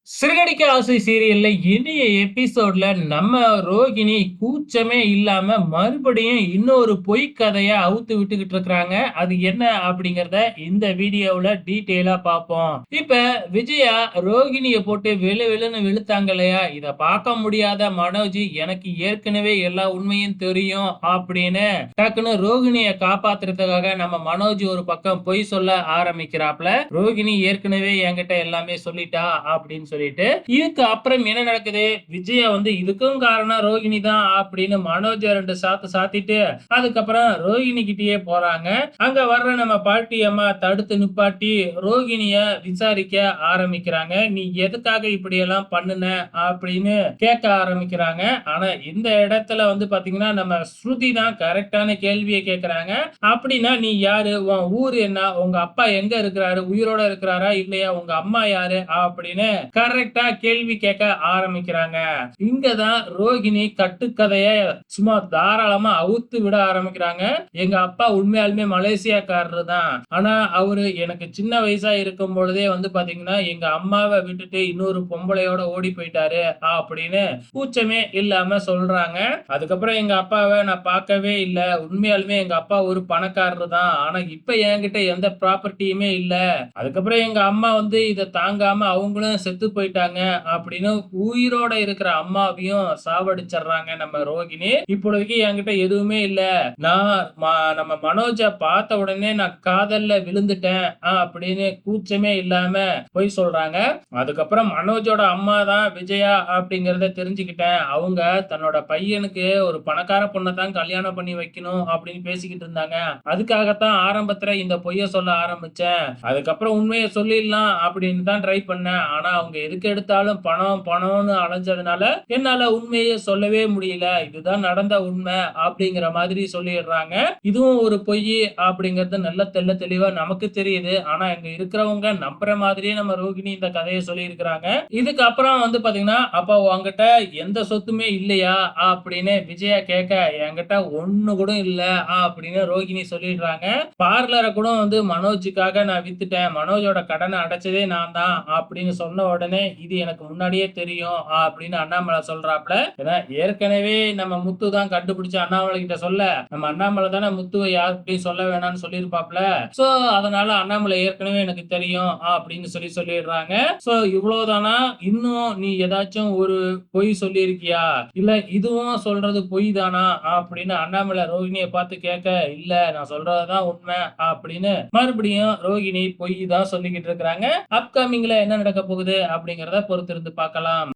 சிறகடிக்க ஆசை சீரியல்ல இனிய எபிசோட்ல நம்ம ரோகிணி கூச்சமே இல்லாம மறுபடியும் இன்னொரு பொய் கதைய அவுத்து விட்டுக்கிட்டு இருக்கிறாங்க. அது என்ன அப்படிங்கிறத இந்த வீடியோவுல டீட்டெயிலா பார்ப்போம். இப்ப விஜயா ரோகிணிய போட்டு வெளு வெளுன்னு வெளுத்தாங்க இல்லையா? இத பார்க்க முடியாத மனோஜ் எனக்கு ஏற்கனவே எல்லா உண்மையும் தெரியும் அப்படின்னு டக்குன்னு ரோகிணிய காப்பாத்துறதுக்காக நம்ம மனோஜ் ஒரு பக்கம் பொய் சொல்ல ஆரம்பிக்கிறாப்ல. ரோகிணி ஏற்கனவே என்கிட்ட எல்லாமே சொல்லிட்டா அப்படின்னு சொல்லிட்டு இதுக்கு அப்புறம் என்ன நடக்குது? விஜயா வந்து இதுக்கும் காரணம் ரோகிணி தான் அப்படின்னு மனோஜ 2 சாத்து சாத்திட்டு அதுக்கப்புறம் ரோகிணி கிட்டயே போறாங்க. அங்க வர்ற நம்ம பாட்டி அம்மா தடுத்து நிப்பாட்டி ரோகிணிய விசாரிக்க ஆரம்பிக்கிறாங்க. நீ எதுக்காக இப்படி எல்லாம் பண்ணுன அப்படின்னு கேட்க ஆரம்பிக்கிறாங்க. ஆனா இந்த இடத்துல வந்து பாத்தீங்கன்னா நம்ம ஸ்ருதி தான் கரெக்டான கேள்வியை கேட்கிறாங்க. அப்படின்னா நீ யாரு? உன் ஊர் என்ன? உங்க அப்பா எங்க இருக்கிறாரு? உயிரோட இருக்கிறாரா இல்லையா? உங்க அம்மா யாரு? அப்படின்னு கரெக்டா கேள்வி கேட்க ஆரம்பிக்கிறாங்க. இங்கதான் ரோகிணி கட்டுக்கதைய சும்மா தாராளமா அவுத்து விட ஆரம்பிக்கிறாங்க. எங்க அப்பா உண்மையாலுமே மலேசியாக்காரரு தான். ஆனா அவரு எனக்கு சின்ன வயசா இருக்கும் பொழுதே வந்து பாத்தீங்கன்னா எங்க அம்மாவை விட்டுட்டு இன்னொரு பொம்பளையோட ஓடி போயிட்டாரு அப்படின்னு கூச்சமே இல்லாம சொல்றாங்க. அதுக்கப்புறம் எங்க அப்பாவை நான் பார்க்கவே இல்ல. உண்மையாலுமே எங்க அப்பா ஒரு பணக்காரரு தான். ஆனா இப்ப என்கிட்ட எந்த ப்ராப்பர்ட்டியுமே இல்ல. அதுக்கப்புறம் எங்க அம்மா வந்து இத தாங்காம அவங்களும் செத்து போயிட்டாங்க அப்படின்னு உயிரோட இருக்கிற அம்மாவையும் சாவடிச்சிடுறாங்க நம்ம ரோகிணி. இப்பொழுதைக்கு என்கிட்ட எதுவுமே இல்ல. நான் நம்ம மனோஜ பார்த்த உடனே நான் காதல்ல விழுந்துட்டேன் அப்படின்னு கூச்சமே இல்லாம போய் சொல்றாங்க. அதுக்கப்புறம் மனோஜோட அம்மா தான் விஜயா அப்படிங்கறத தெரிஞ்சுக்கிட்டேன். அவங்க தன்னோட பையனுக்கு ஒரு பணக்கார பொண்ணை தான் கல்யாணம் பண்ணி வைக்கணும் அப்படின்னு பேசிக்கிட்டு இருந்தாங்க. அதுக்காகத்தான் ஆரம்பத்துல இந்த பொய்ய சொல்ல ஆரம்பிச்சேன். அதுக்கப்புறம் உண்மையை சொல்லிடலாம் அப்படின்னு தான் ட்ரை பண்ணேன். ஆனா அவங்க எதுக்கு எடுத்தாலும் பணம் பணம்னு அலைஞ்சதுனால என்னால உண்மையை சொல்லவே முடியல. இதுதான் நடந்த உண்மை அப்படிங்கிற மாதிரி சொல்லிடுறாங்க. இதுவும் ஒரு பொய் அப்படிங்கறது நல்ல தெள்ள தெளிவா நமக்கு தெரியுது. ஆனா இங்க இருக்கிறவங்க நம்புற மாதிரியே நம்ம ரோகிணி இந்த கதையை சொல்லி இருக்கிறாங்க. இதுக்கு அப்புறம் வந்து பாத்தீங்கன்னா அப்ப உங்ககிட்ட எந்த சொத்துமே இல்லையா அப்படின்னு விஜயா கேட்க என்கிட்ட ஒண்ணு கூட இல்ல அப்படின்னு ரோகிணி சொல்லிடுறாங்க. பார்லரை கூட வந்து மனோஜுக்காக நான் வித்துட்டேன். மனோஜோட கடனை அடைச்சதே நான் தான் அப்படின்னு சொன்ன உடனே இது எனக்கு முன்னாடியே தெரியும் அப்படின்னு அண்ணாமலை சொல்றாப்ல. ஏன்னா ஏற்கனவே நம்ம முத்து தான் கண்டுபிடிச்சு அண்ணாமலை கிட்ட சொல்ல நம்ம அண்ணாமலை தானே முத்துவை யார்கிட்டயும் சொல்ல வேணாம்னு சொல்லியிருப்பாப்ல. சோ அதனால அண்ணாமலை ஏற்கனவே எனக்கு தெரியும் அப்படின்னு சொல்லிடுறாங்க. சோ இவ்வளவுதானா? இன்னும் நீ ஏதாச்சும் ஒரு பொய் சொல்லி இருக்கியா? இல்ல இதுவும் சொல்றது பொய் தானா அப்படின்னு அண்ணாமலை ரோகிணியை பார்த்து கேட்க இல்ல நான் சொல்றதுதான் உண்மை அப்படின்னு மறுபடியும் ரோகிணி பொய் தான் சொல்லிக்கிட்டு இருக்கிறாங்க. அப்கமிங்ல என்ன நடக்க போகுது அப்படிங்கறத பொறுத்திருந்து பார்க்கலாம்.